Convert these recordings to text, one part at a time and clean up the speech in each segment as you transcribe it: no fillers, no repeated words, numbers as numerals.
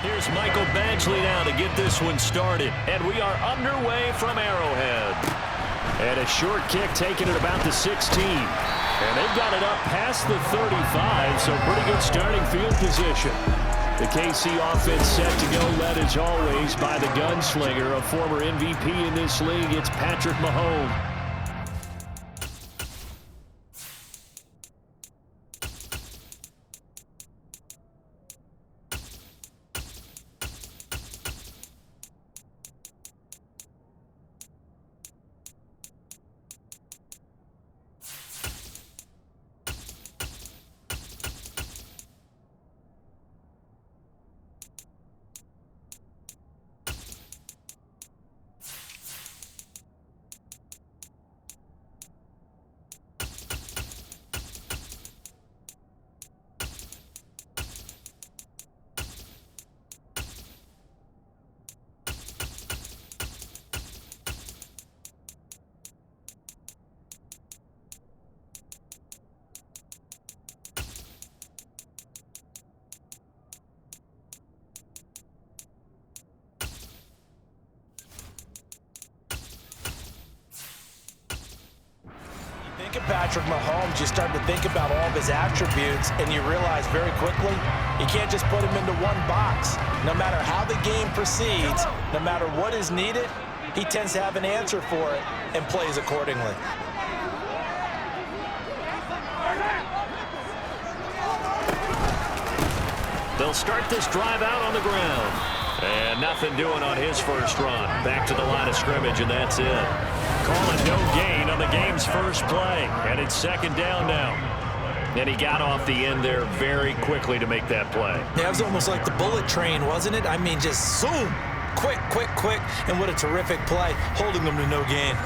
Here's Michael Badgley now to get this one started. And we are underway from Arrowhead. And a short kick taken at about the 16. And they've got it up past the 35, so pretty good starting field position. The KC offense set to go, led as always by the gunslinger, a former MVP in this league. It's Patrick Mahomes. Patrick Mahomes, you start to think about all of his attributes, and you realize very quickly you can't just put him into one box. No matter how the game proceeds, no matter what is needed, he tends to have an answer for it and plays accordingly. They'll start this drive out on the ground. And nothing doing on his first run. Back to the line of scrimmage, and that's it. Calling no gain on the game's first play. And it's second down now. And he got off the end there very quickly to make that play. Yeah, it was almost like the bullet train, wasn't it? I mean, just zoom. Quick, quick, quick. And what a terrific play, holding them to no gain.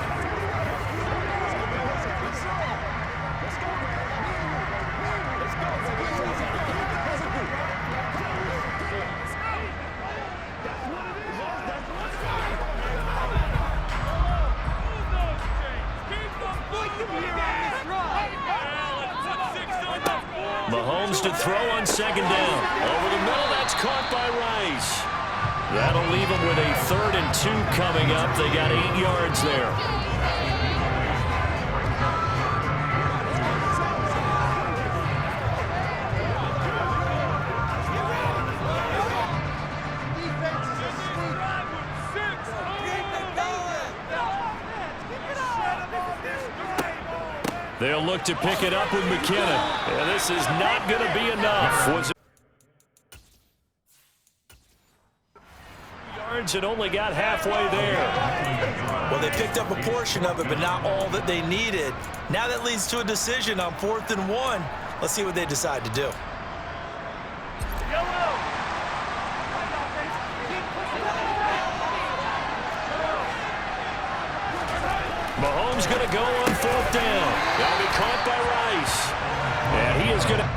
Mahomes to throw on second down. Over the middle, that's caught by Rice. That'll leave them with a 3rd and 2 coming up. They got 8 yards there. They'll look to pick it up with McKinnon. And this is not going to be enough. Yards and only got halfway there. Well, they picked up a portion of it, but not all that they needed. Now that leads to a decision on 4th and 1. Let's see what they decide to do. Mahomes going to go on 4th down. That'll be caught by Rice. And he is going to...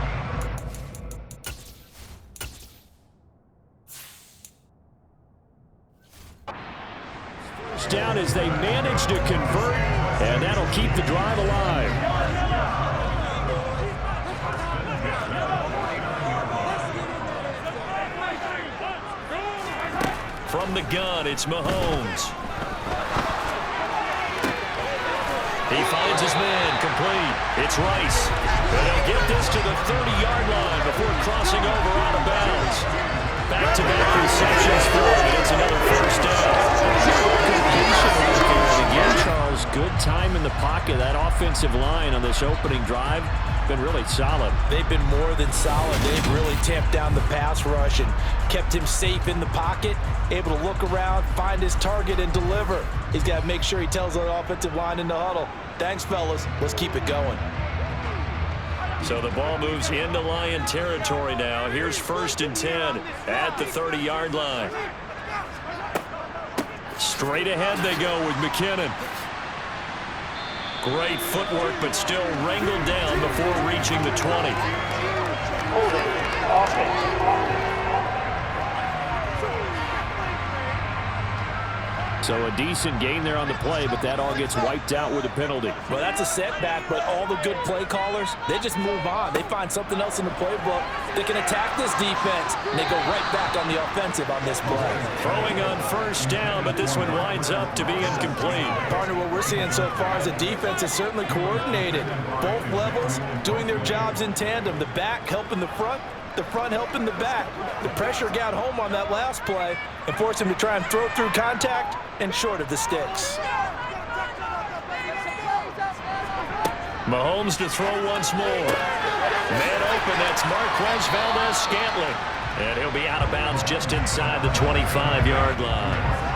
First down as they manage to convert, and that'll keep the drive alive. From the gun, it's Mahomes. He finds his man, complete. It's Rice. And he'll get this to the 30-yard line before crossing over out of bounds. Back-to-back receptions for him, and it's another first down. Again, Charles, good time in the pocket. That offensive line on this opening drive been really solid. They've been more than solid. They've really tamped down the pass rush and kept him safe in the pocket, able to look around, find his target, and deliver. He's got to make sure he tells the offensive line in the huddle, thanks, fellas. Let's keep it going. So the ball moves into Lion territory now. Here's 1st and 10 at the 30-yard line. Straight ahead they go with McKinnon. Great footwork, but still wrangled down before reaching the 20. So a decent gain there on the play, but that all gets wiped out with a penalty. Well, that's a setback, but all the good play callers, they just move on. They find something else in the playbook that can attack this defense, and they go right back on the offensive on this play. Throwing on first down, but this one winds up to be incomplete. Partner, what we're seeing so far is the defense is certainly coordinated. Both levels doing their jobs in tandem. The back helping the front helping the back. The pressure got home on that last play and forced him to try and throw through contact and short of the sticks. Mahomes to throw once more. Man open, that's Marquez Valdez-Scantling. And he'll be out of bounds just inside the 25-yard line.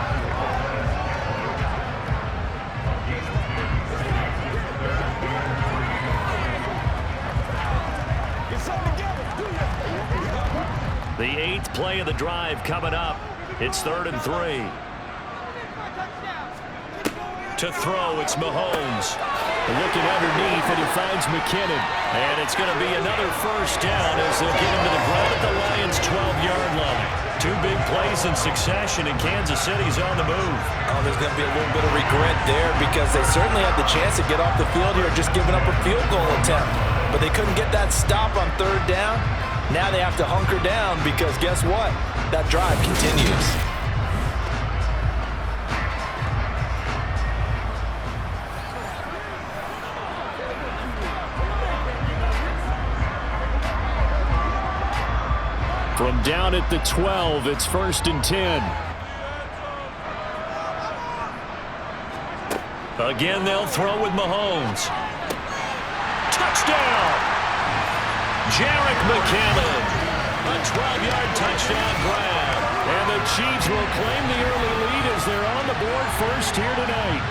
The 8th play of the drive coming up. It's 3rd and 3. To throw, it's Mahomes. Looking underneath, and he finds McKinnon. And it's going to be another first down as they'll get him to the ground at the Lions' 12-yard line. 2 big plays in succession, and Kansas City's on the move. Oh, there's going to be a little bit of regret there because they certainly had the chance to get off the field here just giving up a field goal attempt. But they couldn't get that stop on 3rd down. Now they have to hunker down because guess what? That drive continues. From down at the 12, it's 1st and 10. Again, they'll throw with Mahomes. Touchdown! Jerick McKinnon, a 12-yard touchdown grab. And the Chiefs will claim the early lead as they're on the board first here tonight.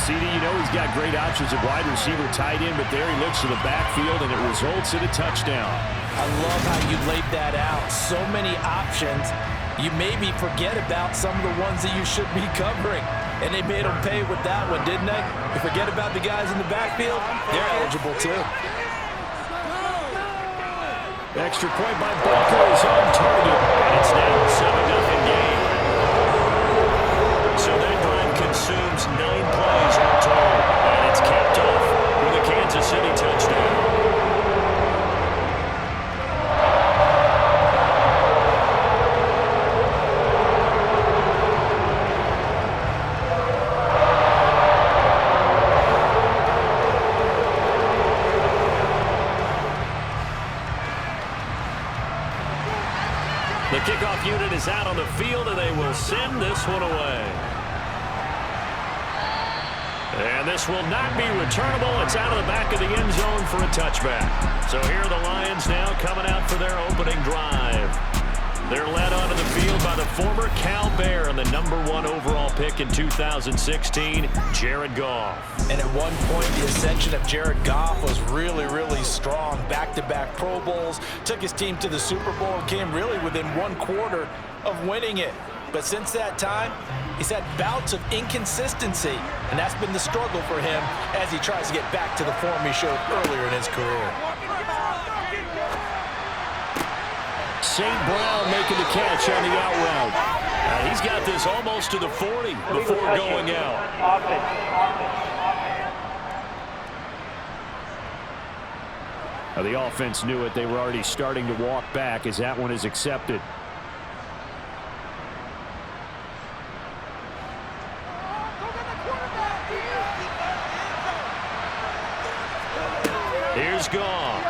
CD, you know he's got great options at wide receiver, tight end, but there he looks to the backfield, and it results in a touchdown. I love how you laid that out. So many options. You maybe forget about some of the ones that you should be covering. And they made them pay with that one, didn't they? You forget about the guys in the backfield, they're eligible too. Extra point by Butker is on target, and it's now a 7-0 game. So that drive consumes 9 plays all total, and it's capped off with a Kansas City touchdown. The kickoff unit is out on the field, and they will send this one away. And this will not be returnable. It's out of the back of the end zone for a touchback. So here are the Lions now coming out for their opening drive. They're led onto the field by the former Cal Bear and the #1 overall pick in 2016, Jared Goff. And at one point, the ascension of Jared Goff was really, really strong. Back-to-back Pro Bowls, took his team to the Super Bowl, and came really within 1/4 of winning it. But since that time, he's had bouts of inconsistency, and that's been the struggle for him as he tries to get back to the form he showed earlier in his career. St. Brown making the catch on the out route. He's got this almost to the 40 before going out. The offense knew it. They were already starting to walk back as that one is accepted. Here's Goff.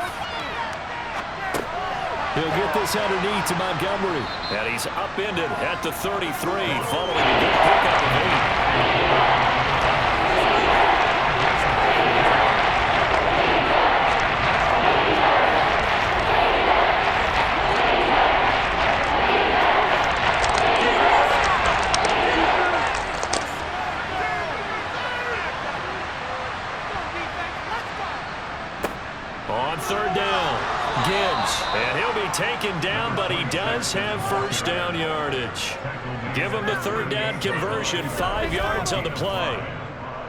He'll get this underneath to Montgomery. And he's upended at the 33 following a good pickup of 8. On 3rd down, Gibbs. And he'll be taken down, but he does have first down yardage. Give him the 3rd down conversion, 5 yards on the play.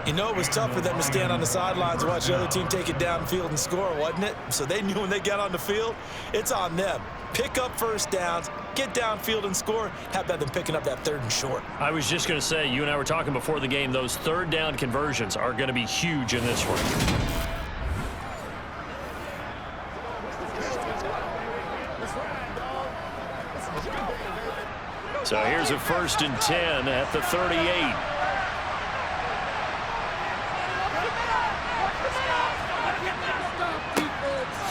You know, it was tough for them to stand on the sidelines and watch the other team take it downfield and score, wasn't it? So they knew when they got on the field, it's on them. Pick up first downs, get downfield and score. How about them picking up that 3rd and short? I was just going to say, you and I were talking before the game, those 3rd down conversions are going to be huge in this one. So here's a 1st and 10 at the 38.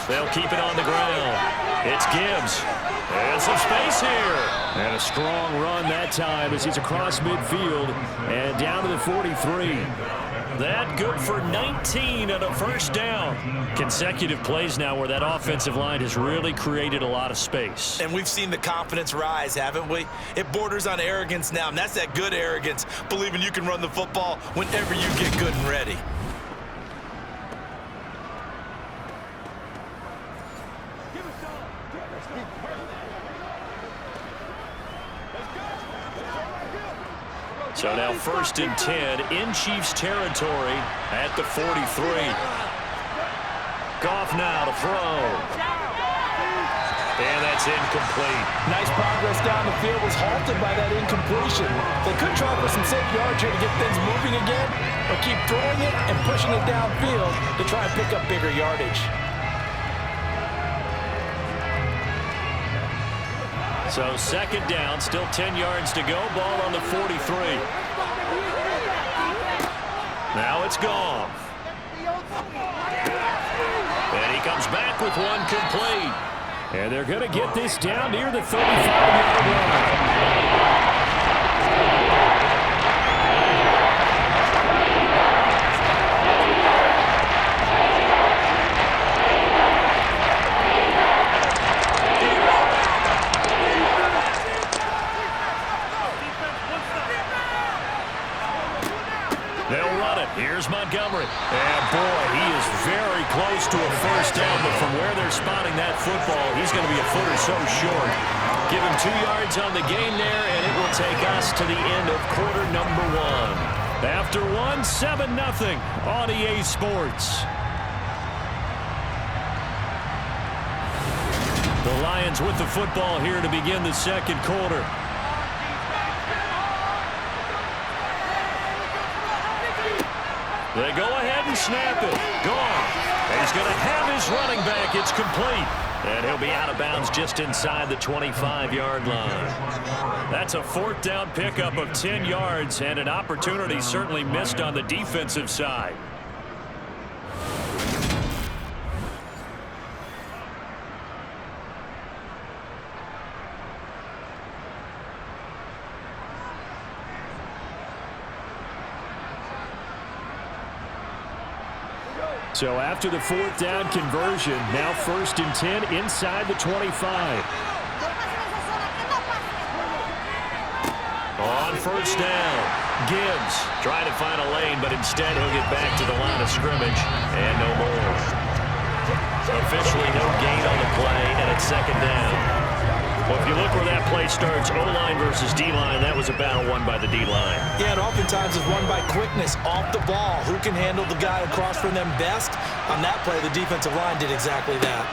They'll keep it on the ground. It's Gibbs. And some space here. And a strong run that time as he's across midfield and down to the 43. That good for 19 and a 1st down. Consecutive plays now where that offensive line has really created a lot of space. And we've seen the confidence rise, haven't we? It borders on arrogance now, and that's that good arrogance, believing you can run the football whenever you get good and ready. So now 1st and 10 in Chiefs territory at the 43. Goff now to throw. And that's incomplete. Nice progress down the field, was halted by that incompletion. They could try for some safe yards here to get things moving again, or keep throwing it and pushing it downfield to try and pick up bigger yardage. So 2nd down, still 10 yards to go. Ball on the 43. Now it's Goff. And he comes back with one complete. And they're going to get this down near the 35-yard line. Here's Montgomery. And boy, he is very close to a 1st down, but from where they're spotting that football, he's going to be a foot or so short. Give him 2 yards on the game there, and it will take us to the end of quarter number 1. After 1, 7-0 on EA Sports. The Lions with the football here to begin the 2nd quarter. They go ahead and snap it. Gone. And he's going to have his running back. It's complete. And he'll be out of bounds just inside the 25-yard line. That's a 4th down pickup of 10 yards and an opportunity certainly missed on the defensive side. So after the 4th down conversion, now 1st and 10 inside the 25. On 1st down, Gibbs trying to find a lane, but instead he'll get back to the line of scrimmage and no more. Officially no gain on the play, and it's 2nd down. Well, if you look where that play starts, O-line versus D-line, that was a battle won by the D-line. Yeah, and oftentimes it's won by quickness off the ball. Who can handle the guy across from them best? On that play, the defensive line did exactly that.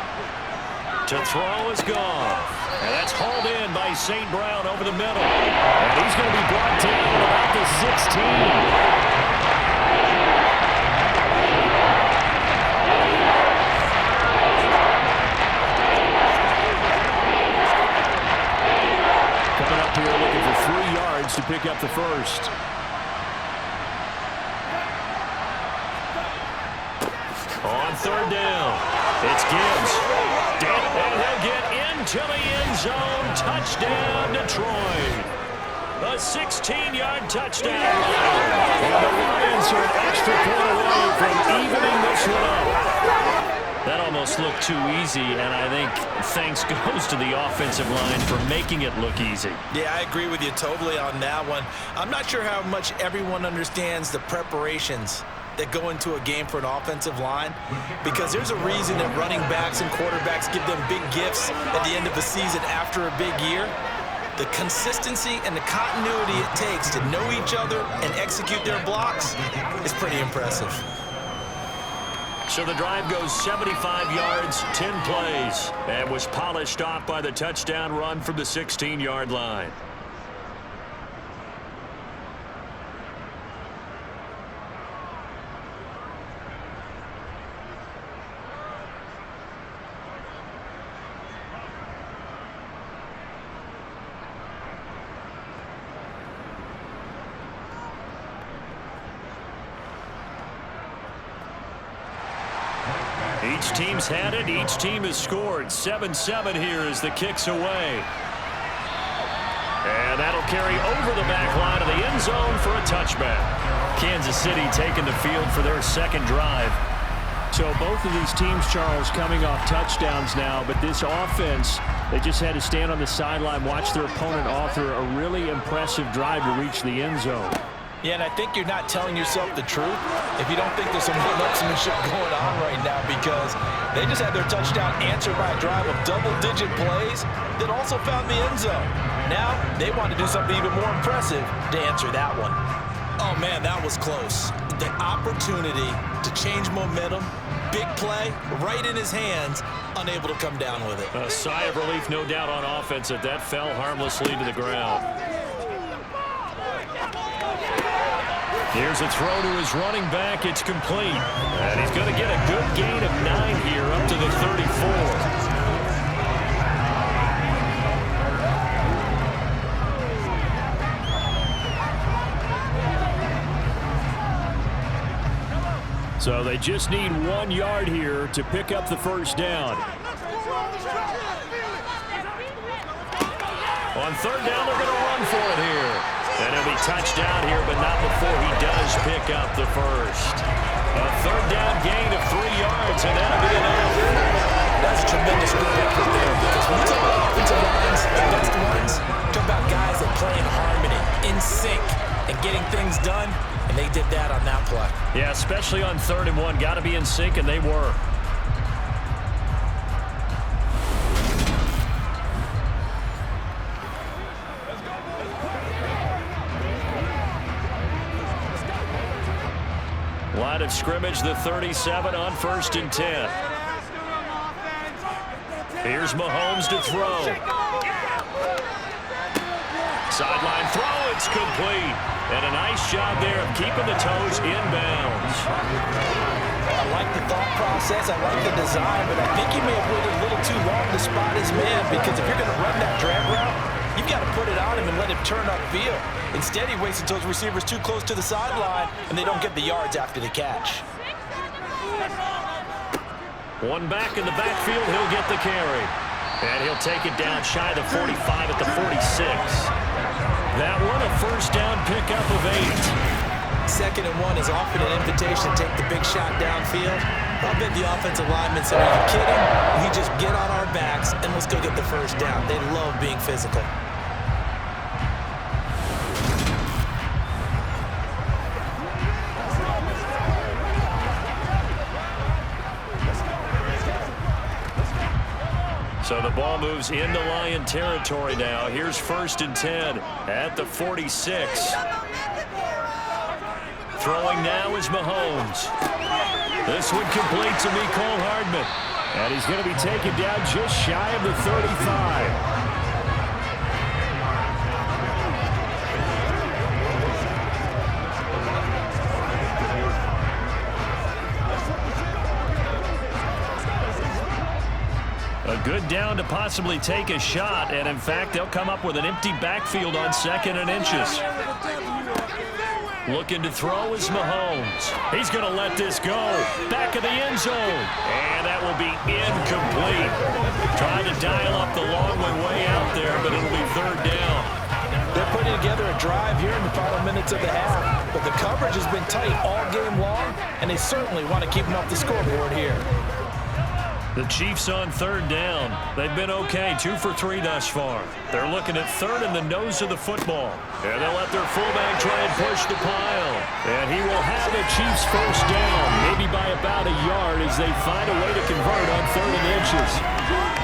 To throw is Goff. And that's hauled in by St. Brown over the middle. And he's going to be brought down about the 16. To pick up the 1st. On 3rd down, it's Gibbs. And he'll get into the end zone. Touchdown, Detroit. A 16-yard touchdown. And the Lions are an extra point away from evening this one up. That almost looked too easy, and I think thanks goes to the offensive line for making it look easy. Yeah, I agree with you totally on that one. I'm not sure how much everyone understands the preparations that go into a game for an offensive line, because there's a reason that running backs and quarterbacks give them big gifts at the end of the season after a big year. The consistency and the continuity it takes to know each other and execute their blocks is pretty impressive. So the drive goes 75 yards, 10 plays, and was polished off by the touchdown run from the 16-yard line. Each team's had it. Each team has scored. 7-7 here as the kick's away. And that'll carry over the back line of the end zone for a touchback. Kansas City taking the field for their second drive. So both of these teams, Charles, coming off touchdowns now, but this offense, they just had to stand on the sideline, watch their opponent author a really impressive drive to reach the end zone. Yeah, and I think you're not telling yourself the truth if you don't think there's some one-upsmanship going on right now, because they just had their touchdown answered by a drive of double-digit plays that also found the end zone. Now they want to do something even more impressive to answer that one. Oh, man, that was close. The opportunity to change momentum, big play, right in his hands, unable to come down with it. A sigh of relief, no doubt, on offense that fell harmlessly to the ground. Here's a throw to his running back. It's complete. And he's going to get a good gain of 9 here up to the 34. So they just need 1 yard here to pick up the first down. On third down, they're going to run for it here. And he'll be touched down here, but not before he does pick up the first. A third down gain of 3 yards, and that'll be enough. That's tremendous good effort there, because when you talk about offensive lines, the best ones, talk about guys that play in harmony, in sync, and getting things done, and they did that on that play. Yeah, especially on 3rd and 1. Got to be in sync, and they were. Line of scrimmage, the 37 on 1st and 10. Here's Mahomes to throw. Sideline throw, it's complete. And a nice job there of keeping the toes inbounds. I like the thought process, I like the design, but I think he may have waited a little too long to spot his man, because if you're going to run that drag route, you've got to put it on him and let him turn upfield. Instead, he waits until his receivers too close to the sideline, and they don't get the yards after the catch. One back in the backfield, he'll get the carry. And he'll take it down shy of the 45 at the 46. That one, a first down pickup of 8. 2nd and 1 is often an invitation to take the big shot downfield. I'll bet the offensive lineman said, "Are you kidding? We just get on our backs and let's go get the first down." They love being physical. So the ball moves into Lion territory now. Here's 1st and 10 at the 46. Throwing now is Mahomes. This one complete to Mecole Hardman. And he's going to be taken down just shy of the 35. A good down to possibly take a shot, and in fact, they'll come up with an empty backfield on 2nd and inches. Looking to throw is Mahomes. He's going to let this go. Back of the end zone. And that will be incomplete. Trying to dial up the long way out there, but it'll be 3rd down. They're putting together a drive here in the final minutes of the half, but the coverage has been tight all game long, and they certainly want to keep them off the scoreboard here. The Chiefs on 3rd down. They've been okay, 2 for 3 thus far. They're looking at 3rd in the nose of the football. And they'll let their fullback try and push the pile. And he will have the Chiefs first down, maybe by about a yard as they find a way to convert on 3rd and inches.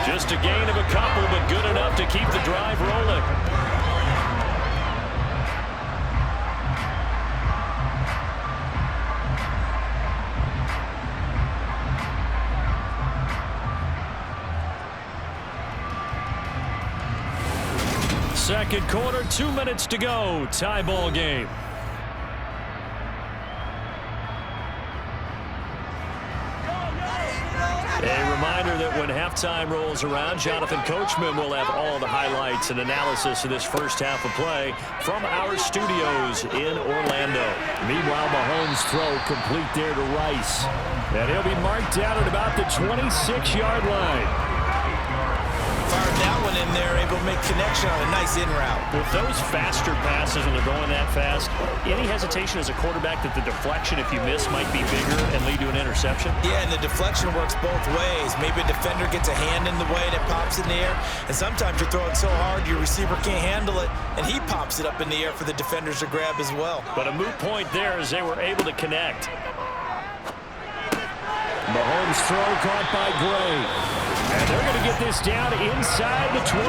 Just a gain of a couple, but good enough to keep the drive rolling. Second quarter, 2 minutes to go. Tie ball game. A reminder that when halftime rolls around, Jonathan Coachman will have all the highlights and analysis of this first half of play from our studios in Orlando. Meanwhile, Mahomes' throw complete there to Rice. And he'll be marked down at about the 26-yard line. Fired that one in there, able to make connection on a nice in route. With those faster passes and they're going that fast, any hesitation as a quarterback that the deflection, if you miss, might be bigger and lead to an interception? Yeah, and the deflection works both ways. Maybe a defender gets a hand in the way and it pops in the air, and sometimes you're throwing so hard your receiver can't handle it, and he pops it up in the air for the defenders to grab as well. But a moot point there as they were able to connect. Mahomes' throw caught by Gray. And they're going to get this down inside the 20.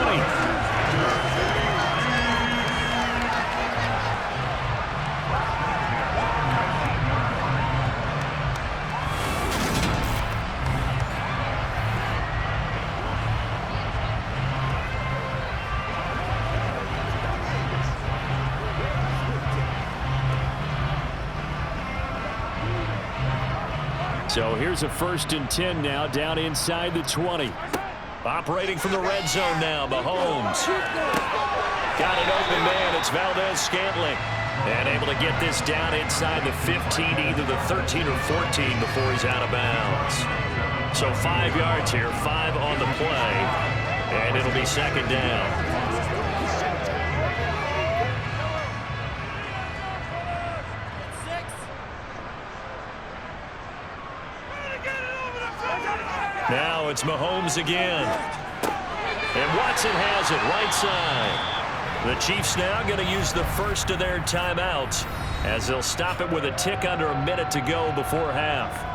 So here's a 1st and 10 now, down inside the 20. Operating from the red zone now, Mahomes. Got an open man, it's Valdez-Scantling. And able to get this down inside the 15, either the 13 or 14 before he's out of bounds. So 5 yards here, 5 on the play, and it'll be 2nd down. Now it's Mahomes again. And Watson has it right side. The Chiefs now going to use the first of their timeouts as they'll stop it with a tick under a minute to go before half.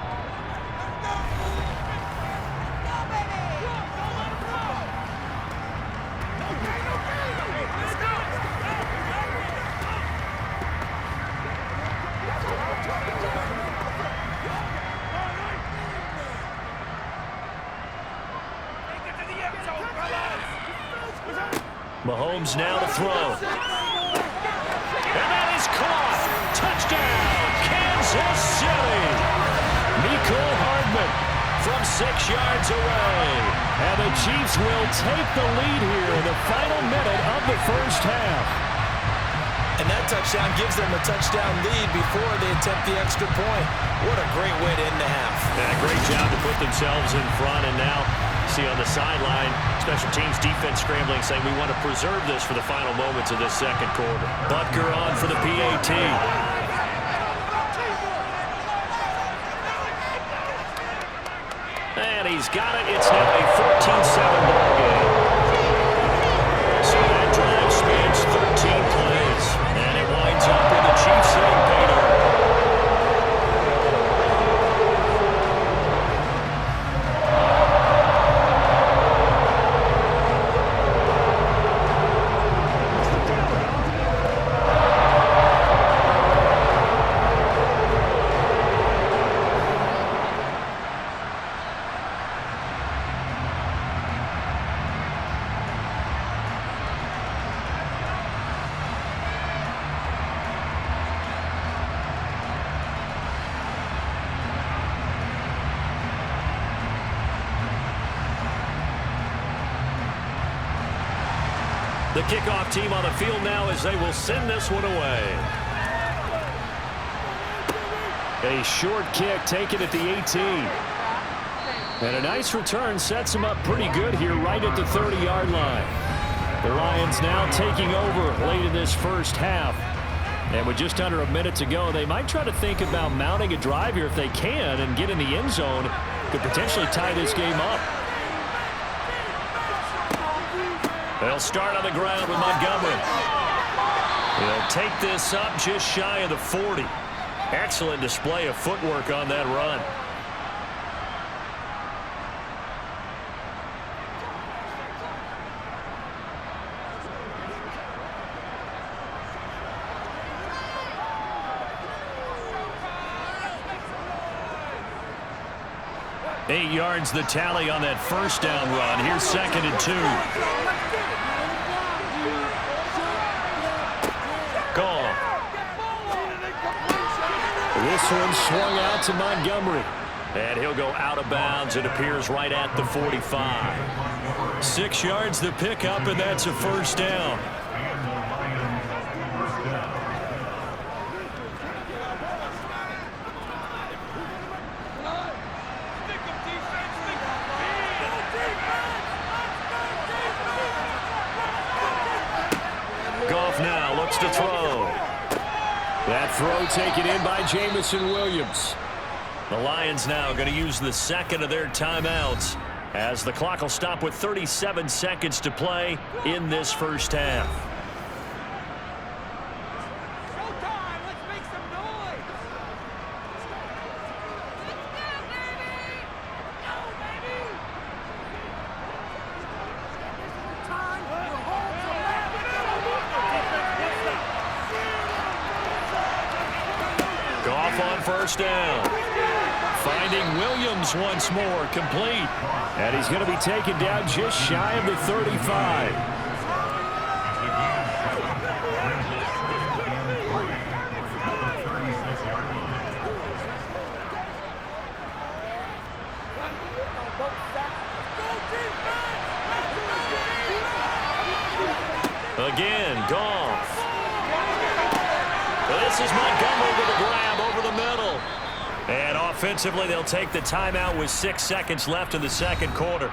Mahomes now to throw. And that is caught. Touchdown, Kansas City. Mecole Hardman from 6 yards away. And the Chiefs will take the lead here in the final minute of the first half. And that touchdown gives them a touchdown lead before they attempt the extra point. What a great way to end the half. Yeah, great job to put themselves in front, and now see on the sideline, special teams defense scrambling, saying we want to preserve this for the final moments of this second quarter. Butker on for the PAT. And he's got it. It's now a 14-7 ball game. So that drive spans 13 plays, and it winds up with the Chiefs hitting pay dirt. The kickoff team on the field now as they will send this one away. A short kick taken at the 18. And a nice return sets them up pretty good here right at the 30-yard line. The Lions now taking over late in this first half. And with just under a minute to go, they might try to think about mounting a drive here if they can and get in the end zone. Could potentially tie this game up. They'll start on the ground with Montgomery. They'll take this up just shy of the 40. Excellent display of footwork on that run. Eight yards the tally on that first down run. Here's 2nd and 2. This one swung out to Montgomery. And he'll go out of bounds. It appears right at the 45. 6 yards the pickup, and that's a first down. Goff now looks to throw. That throw taken in by Jamison Williams. The Lions now going to use the second of their timeouts as the clock will stop with 37 seconds to play in this first half. Showtime! Let's make some noise! Go, baby! Time to hold the Goff on first down. Finding Williams once more, complete. And he's going to be taken down just shy of the 35. Again, Goff. This is Montgomery with a grab over the middle. And offensively, they'll take the timeout with 6 seconds left in the second quarter.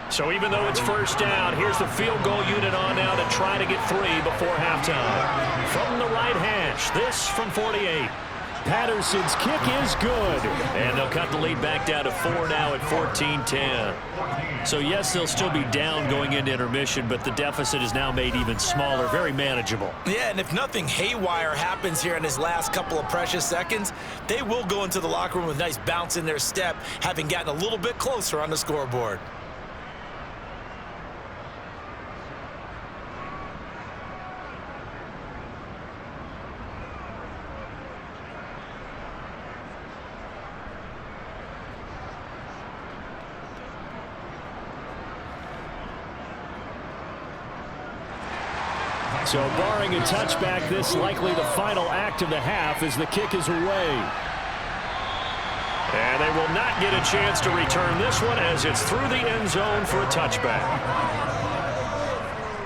So even though it's first down, here's the field goal unit on now to try to get 3 before halftime. From the right hash, this from 48. Patterson's kick is good. And they'll cut the lead back down to 4 now at 14-10. So yes, they'll still be down going into intermission, but the deficit is now made even smaller, very manageable. Yeah, and if nothing haywire happens here in his last couple of precious seconds, they will go into the locker room with a nice bounce in their step, having gotten a little bit closer on the scoreboard. So barring a touchback, this likely the final act of the half as the kick is away. And they will not get a chance to return this one as it's through the end zone for a touchback.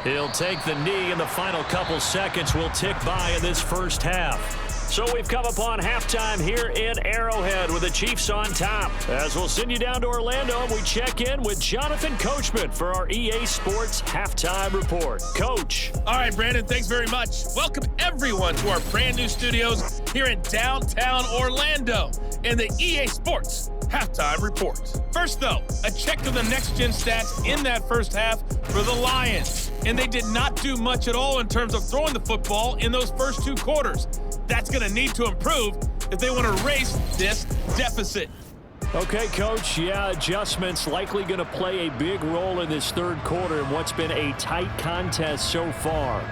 He'll take the knee, and the final couple seconds will tick by in this first half. So we've come upon halftime here in Arrowhead with the Chiefs on top. As we'll send you down to Orlando, and we check in with Jonathan Coachman for our EA Sports Halftime Report. Coach. All right, Brandon, thanks very much. Welcome, everyone, to our brand new studios here in downtown Orlando in the EA Sports Halftime Report. First, though, a check of the next-gen stats in that first half for the Lions. And they did not do much at all in terms of throwing the football in those first 2 quarters. That's going to need to improve if they want to erase this deficit. Okay, Coach, yeah, adjustments likely going to play a big role in this third quarter in what's been a tight contest so far.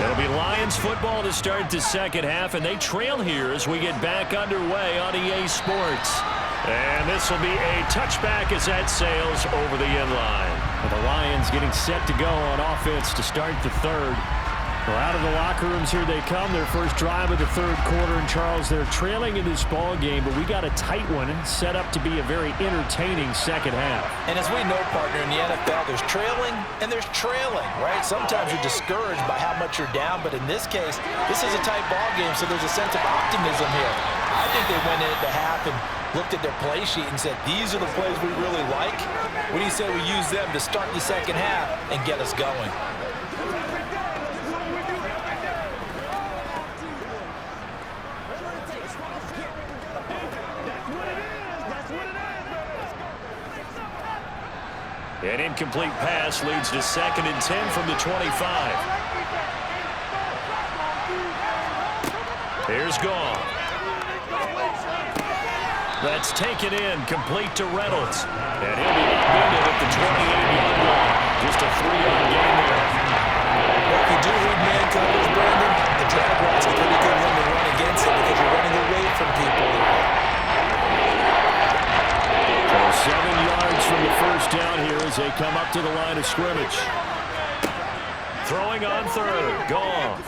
It'll be Lions football to start the second half, and they trail here as we get back underway on EA Sports. And this will be a touchback as that sails over the end line. The Lions getting set to go on offense to start the third. Well, out of the locker rooms here they come, their first drive of the third quarter. And Charles, they're trailing in this ball game, but we got a tight one set up to be a very entertaining second half. And as we know, partner, in the NFL, there's trailing and there's trailing, right? Sometimes you're discouraged by how much you're down, but in this case, this is a tight ball game, so there's a sense of optimism here. I think they went into half and looked at their play sheet and said, these are the plays we really like. What do you say we use them to start the second half and get us going? An incomplete pass leads to 2nd and 10 from the 25. Here's Gone. That's taken in, complete to Reynolds. And he'll be upended at the 28-yard line. Just a 3-yard gain there. Well, if you do read man coverage, Brandon, the drag route's a pretty good one to run against it because you're running away from people. So 7 yards from the first down here as they come up to the line of scrimmage. Throwing on 3rd, Gone.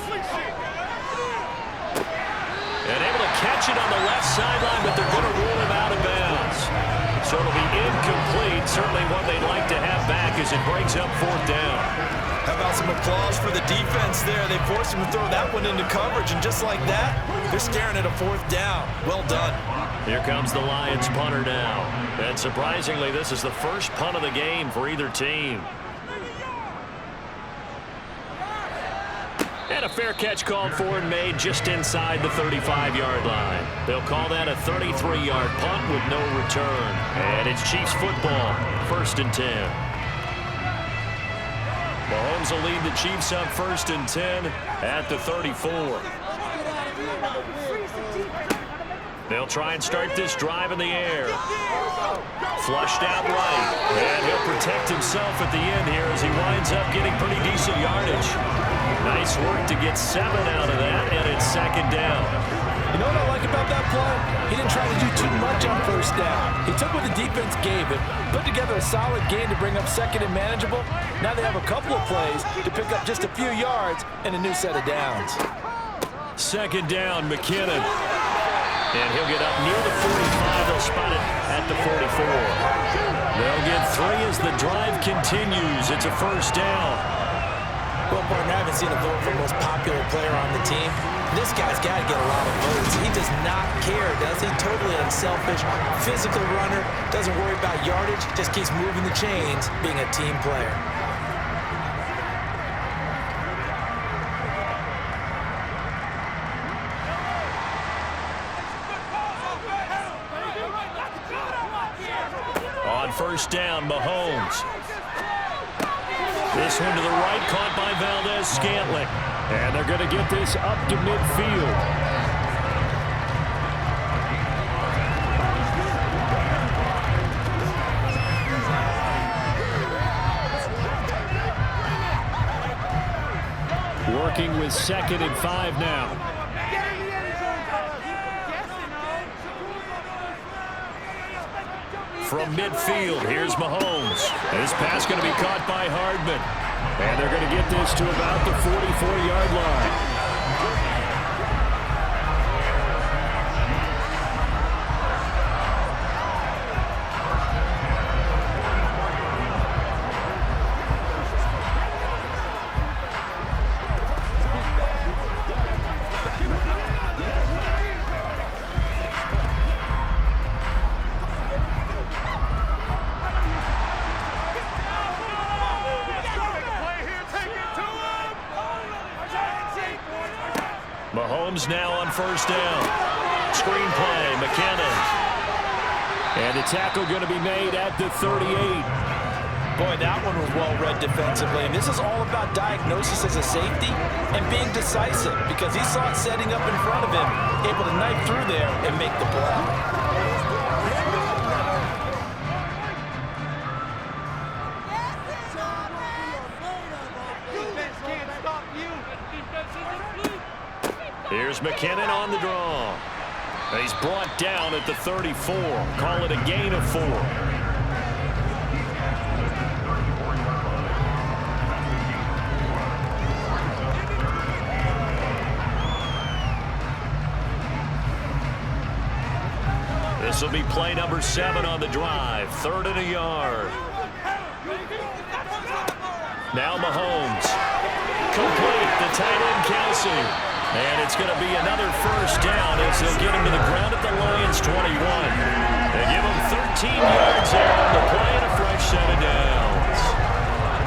And able to catch it on the left sideline, but they're going to rule him out of bounds. So it'll be incomplete. Certainly one they'd like to have back as it brings up 4th down. How about some applause for the defense there? They forced him to throw that one into coverage, and just like that, they're staring at a 4th down. Well done. Here comes the Lions punter now. And surprisingly, this is the first punt of the game for either team. And a fair catch called for and made just inside the 35-yard line. They'll call that a 33-yard punt with no return. And it's Chiefs football, 1st and 10. Mahomes will lead the Chiefs up 1st and 10 at the 34. They'll try and start this drive in the air. Flushed out right. And he'll protect himself at the end here as he winds up getting pretty decent yardage. Nice work to get 7 out of that, and it's 2nd down. You know what I like about that play? He didn't try to do too much on 1st down. He took what the defense gave him, put together a solid game to bring up 2nd and manageable. Now they have a couple of plays to pick up just a few yards and a new set of downs. 2nd down, McKinnon. And he'll get up near the 45. They'll spot it at the 44. They'll get 3 as the drive continues. It's a 1st down. Well, partner, I haven't seen a vote for the most popular player on the team. This guy's got to get a lot of votes. He does not care, does he? Totally unselfish, physical runner, doesn't worry about yardage, just keeps moving the chains, being a team player. On 1st down, Mahomes. This one to the right, caught by Valdez-Scantling. And they're going to get this up to midfield. Working with 2nd and 5 now. From midfield, here's Mahomes. This pass going to be caught by Hardman. And they're going to get this to about the 44-yard line. Mahomes now on 1st down. Screen play, McKinnon. And the tackle going to be made at the 38. Boy, that one was well-read defensively. And this is all about diagnosis as a safety and being decisive because he saw it setting up in front of him, able to knife through there and make the play. Here's McKinnon on the draw. And he's brought down at the 34. Call it a gain of 4. This will be play number 7 on the drive. 3rd and a yard. Now Mahomes. Complete. The tight end, Kelsey. And it's going to be another first down as they'll get him to the ground at the Lions' 21. They give him 13 yards there on the play and a fresh set of downs.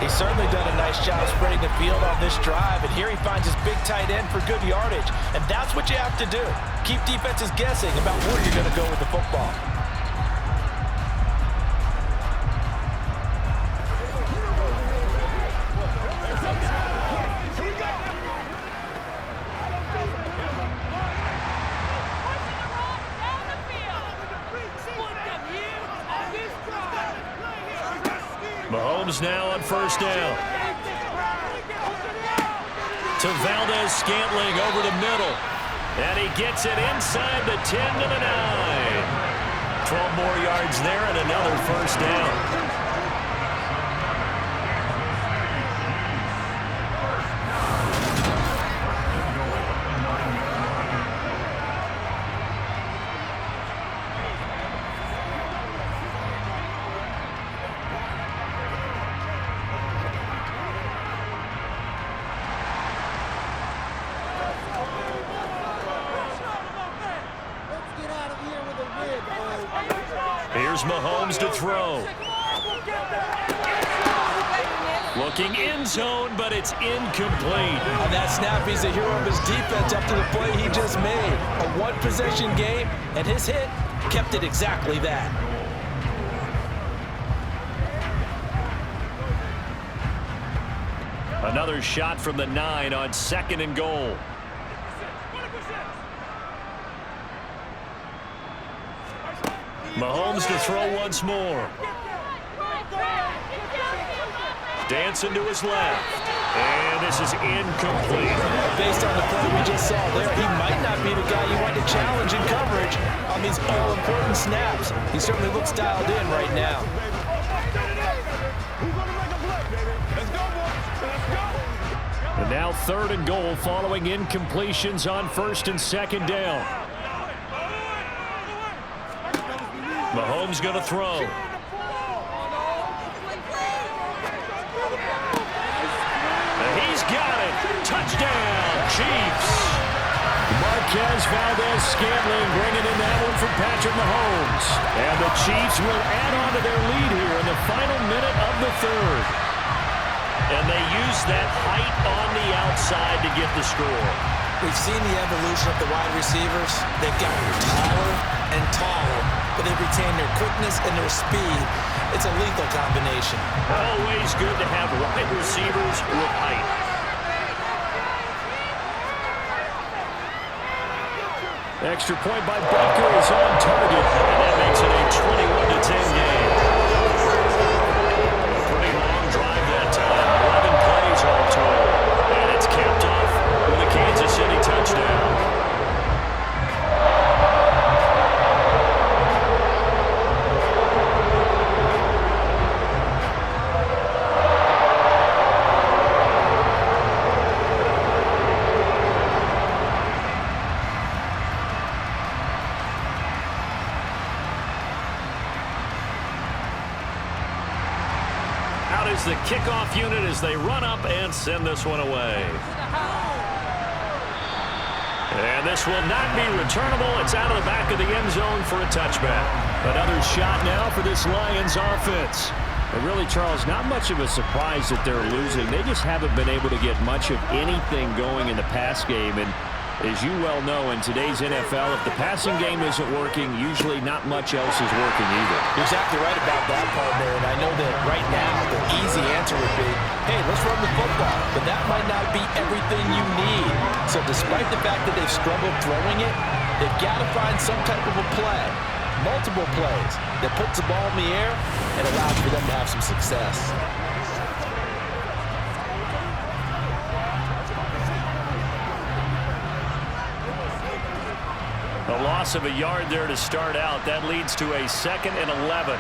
He's certainly done a nice job spreading the field on this drive, and here he finds his big tight end for good yardage. And that's what you have to do. Keep defenses guessing about where you're going to go with the football. Mahomes now on first down. To Valdez-Scantling over the middle. And he gets it inside the 10 to the 9. 12 more yards there and another first down. Here's Mahomes to throw. Looking end zone, but it's incomplete. On that snap, he's the hero of his defense up to the play he just made. A one-possession game, and his hit kept it exactly that. Another shot from the 9 on 2nd and goal. Mahomes to throw once more. Dancing to his left. And this is incomplete. Based on the play we just saw there, he might not be the guy you want to challenge in coverage on these all-important snaps. He certainly looks dialed in right now. And now 3rd and goal following incompletions on 1st and 2nd down. Mahomes going to throw. And he's got it. Touchdown, Chiefs. Marquez Valdez-Scantling bringing in that one from Patrick Mahomes. And the Chiefs will add on to their lead here in the final minute of the 3rd. And they use that height on the outside to get the score. We've seen the evolution of the wide receivers. They've gotten taller and taller, but they've retained their quickness and their speed. It's a lethal combination. Always good to have wide receivers with height. Extra point by Butker is on target, and that makes it a 21-10 game. A pretty long drive that time, 11 plays all told, and it's capped off with a Kansas City touchdown. The kickoff unit as they run up and send this one away. And this will not be returnable. It's out of the back of the end zone for a touchback. Another shot now for this Lions offense. And really, Charles, not much of a surprise that they're losing. They just haven't been able to get much of anything going in the pass game. And as you well know, in today's NFL, if the passing game isn't working, usually not much else is working either. You're exactly right about that, partner. And I know that right now the easy answer would be, hey, let's run the football. But that might not be everything you need. So despite the fact that they've struggled throwing it, they've got to find some type of a play, multiple plays, that puts the ball in the air and allows for them to have some success. A loss of a yard there to start out. That leads to a 2nd and 11.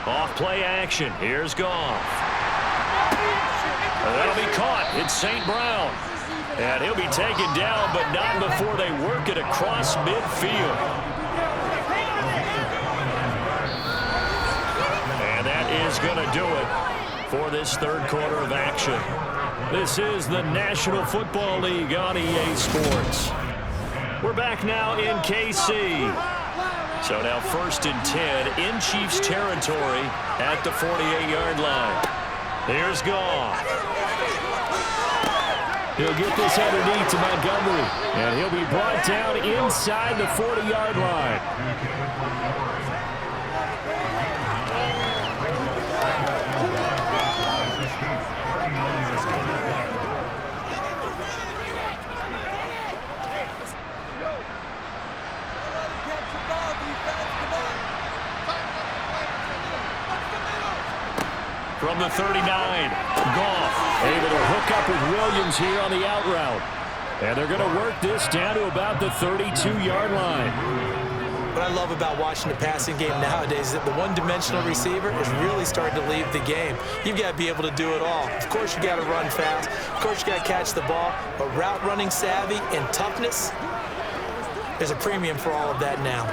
Off play action. Here's Goff. That'll be caught. It's St. Brown. And he'll be taken down, but not before they work it across midfield. And that is going to do it for this 3rd quarter of action. This is the National Football League on EA Sports. We're back now in KC. So now 1st and 10 in Chiefs territory at the 48-yard line. Here's Goff. He'll get this underneath to Montgomery, and he'll be brought down inside the 40-yard line. From the 39, Goff able to hook up with Williams here on the out route. And they're going to work this down to about the 32-yard line. What I love about watching the passing game nowadays is that the one-dimensional receiver is really starting to leave the game. You've got to be able to do it all. Of course, you got to run fast. Of course, you got to catch the ball. But route running savvy and toughness, there's a premium for all of that now.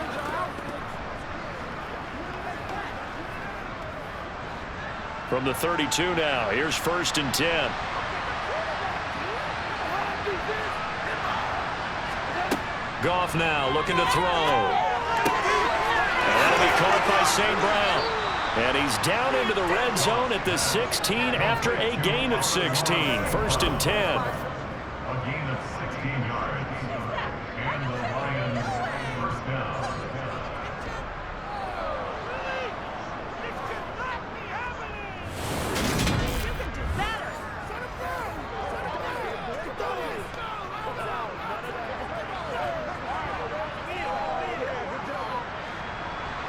From the 32 now, here's 1st and 10. Goff now looking to throw. And that'll be caught by St. Brown. And he's down into the red zone at the 16 after a gain of 16. 1st and 10. A gain of 16 yards. And the Lions first down.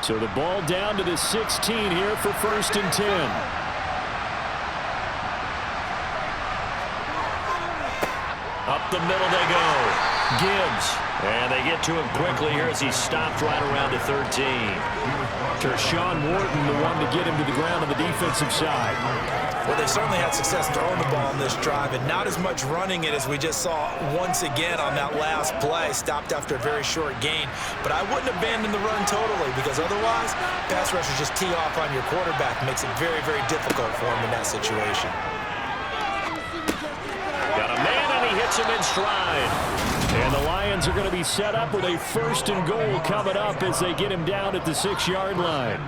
So the ball down to the 16 here for 1st and 10. Up the middle they go. Gibbs. And they get to him quickly here as he stopped right around the 13. Tershawn Wharton, the one to get him to the ground on the defensive side. Well, they certainly had success throwing the ball on this drive, and not as much running it as we just saw once again on that last play. Stopped after a very short gain. But I wouldn't abandon the run totally, because otherwise, pass rushers just tee off on your quarterback. Makes it very, very difficult for him in that situation. Got a man, and he hits him in stride. And the Lions are going to be set up with a 1st and goal coming up as they get him down at the 6-yard line.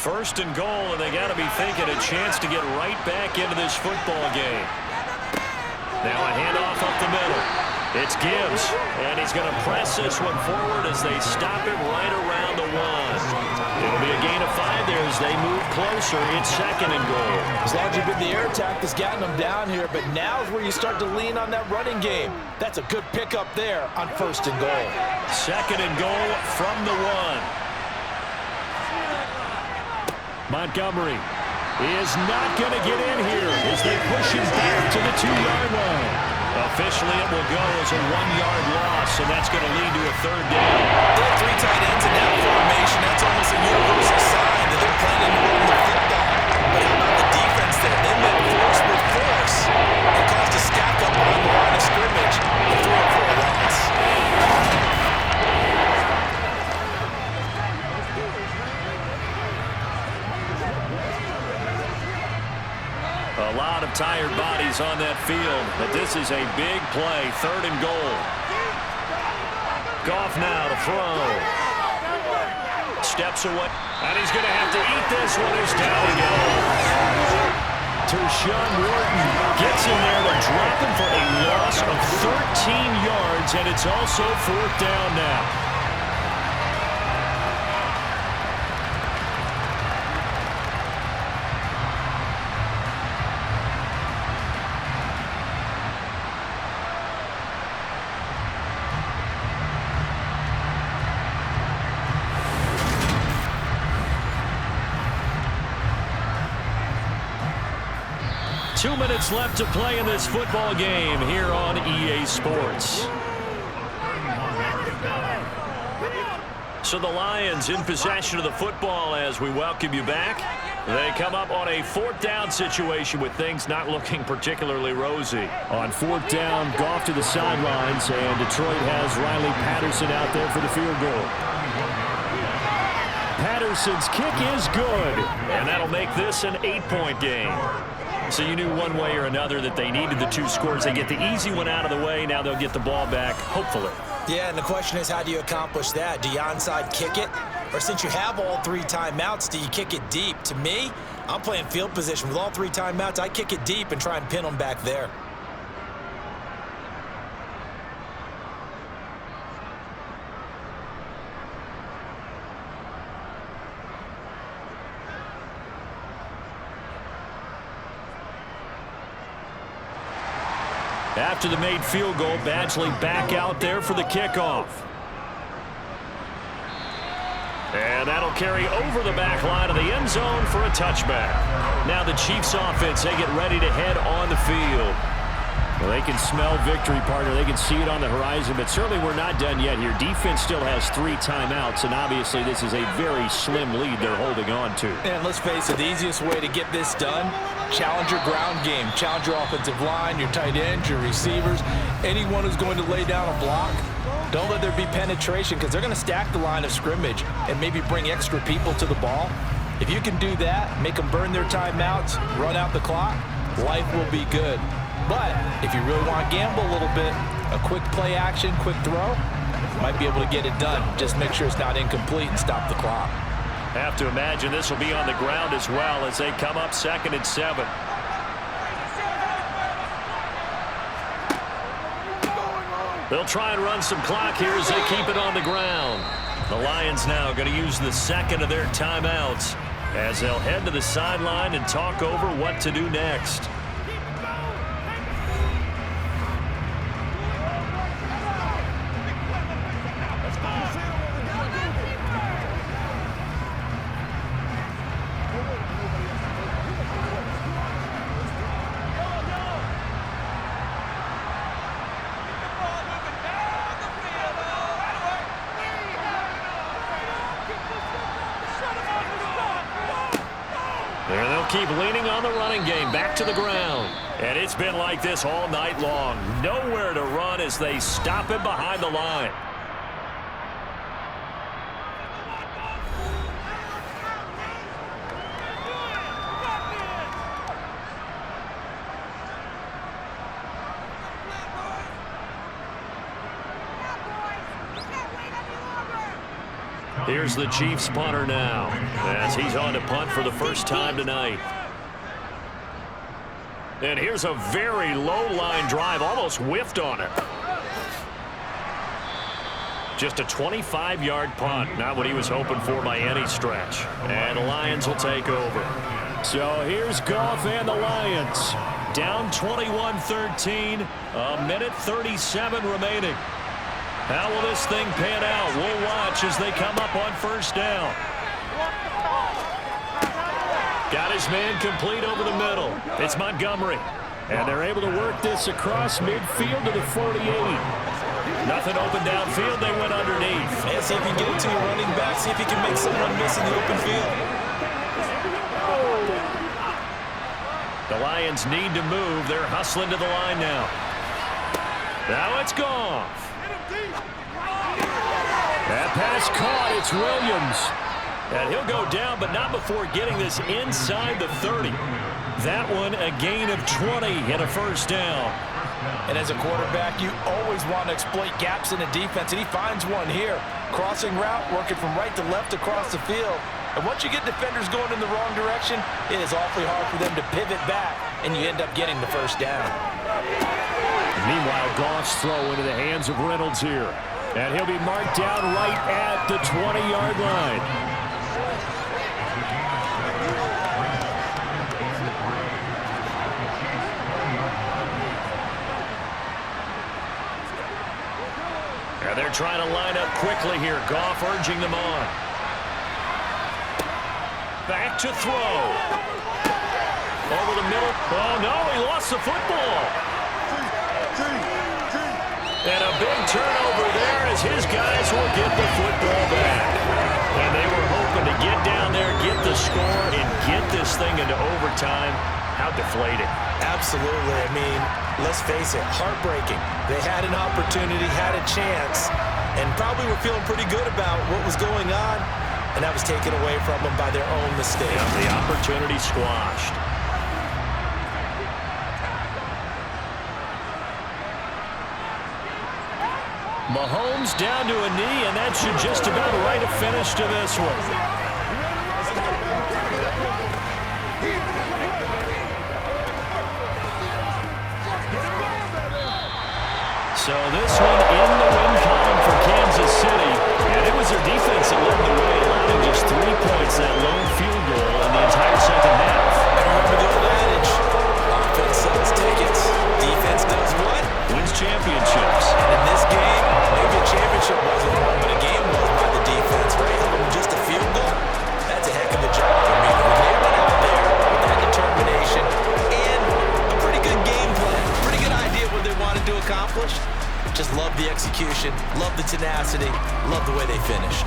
First and goal, and they got to be thinking a chance to get right back into this football game. Now a handoff up the middle. It's Gibbs, and he's going to press this one forward as they stop him right around the 1. It'll be a gain of 5 there as they move closer. It's 2nd and goal. As long as you've been the air attack that's gotten them down here, but now is where you start to lean on that running game. That's a good pickup there on 1st and goal. 2nd and goal from the 1. Montgomery is not going to get in here as they push him back to the 2-yard line. Officially, it will go as a 1-yard loss, and that's going to lead to a 3rd down. They have 3 tight ends in that formation. That's almost a universal sign that they're planning to run the football. But how about the defense there? They met force with force and caused a stack up on the line of scrimmage and threw it for a loss. A lot of tired bodies on that field, but this is a big play. 3rd and goal. Goff now to throw. Steps away, and he's going to have to eat this one. He's down again. Tershawn Wharton gets in there to drop him for a loss of 13 yards, and it's also 4th down now. Two minutes left to play in this football game here on EA Sports. So the Lions in possession of the football as we welcome you back. They come up on a 4th down situation with things not looking particularly rosy. On 4th down, Goff to the sidelines, and Detroit has Riley Patterson out there for the field goal. Patterson's kick is good. And that'll make this an 8-point game. So you knew one way or another that they needed the 2 scores. They get the easy one out of the way. Now they'll get the ball back, hopefully. Yeah, and the question is, how do you accomplish that? Do you onside kick it? Or since you have all 3 timeouts, do you kick it deep? To me, I'm playing field position. With all 3 timeouts, I kick it deep and try and pin them back there. After the made field goal, Badgley back out there for the kickoff. And that'll carry over the back line of the end zone for a touchback. Now the Chiefs offense, they get ready to head on the field. Well, they can smell victory, partner. They can see it on the horizon, but certainly we're not done yet here. Defense still has 3 timeouts, and obviously this is a very slim lead they're holding on to. And let's face it, the easiest way to get this done, challenge your ground game. Challenge your offensive line, your tight ends, your receivers, anyone who's going to lay down a block. Don't let there be penetration because they're going to stack the line of scrimmage and maybe bring extra people to the ball. If you can do that, make them burn their timeouts, run out the clock, life will be good. But if you really want to gamble a little bit, a quick play action, quick throw, might be able to get it done. Just make sure it's not incomplete and stop the clock. Have to imagine this will be on the ground as well as they come up 2nd and 7. They'll try and run some clock here as they keep it on the ground. The Lions now going to use the 2nd of their timeouts as they'll head to the sideline and talk over what to do next. And they'll keep leaning on the running game back to the ground. And it's been like this all night long. Nowhere to run as they stop him behind the line. Here's the Chiefs punter now as he's on to punt for the first time tonight. And here's a very low line drive, almost whiffed on it. Just a 25-yard punt, not what he was hoping for by any stretch. And the Lions will take over. So here's Goff and the Lions. Down 21-13, a minute 37 remaining. How will this thing pan out? We'll watch as they come up on first down. Got his man complete over the middle. It's Montgomery. And they're able to work this across midfield to the 48. Nothing open downfield. They went underneath. And see if you can get it to your running back. See if you can make someone miss in the open field. The Lions need to move. They're hustling to the line now. Now it's Goff. That pass caught. It's Williams. And he'll go down, but not before getting this inside the 30. That one a gain of 20 and a first down. And as a quarterback, you always want to exploit gaps in the defense, and he finds one here. Crossing route, working from right to left across the field. And once you get defenders going in the wrong direction, it is awfully hard for them to pivot back, and you end up getting the first down. Meanwhile, Goff's throw into the hands of Reynolds here. And he'll be marked down right at the 20-yard line. And they're trying to line up quickly here. Goff urging them on. Back to throw. Over the middle. Oh, no, he lost the football. And a big turnover there as his guys will get the football back. get down there, get the score, and get this thing into overtime. How deflating. Absolutely. I mean, let's face it, heartbreaking. They had an opportunity, had a chance, and probably were feeling pretty good about what was going on, and that was taken away from them by their own mistake. Yeah, the opportunity squashed. Mahomes down to a knee, and that should just about write a finish to this one. So this one in the win column for Kansas City, and it was their defense that led the way, allowing just 3 points, that lone field goal in the entire second half. And remember the old adage, offense sells tickets, defense does what? Wins championships. And in this game, maybe a championship wasn't won, but a game was by the defense, right? Held them just a field goal. That's a heck of a job. I mean, when they went out there with that determination and a pretty good game plan, pretty good idea what they wanted to accomplish, just love the execution, love the tenacity, love the way they finished.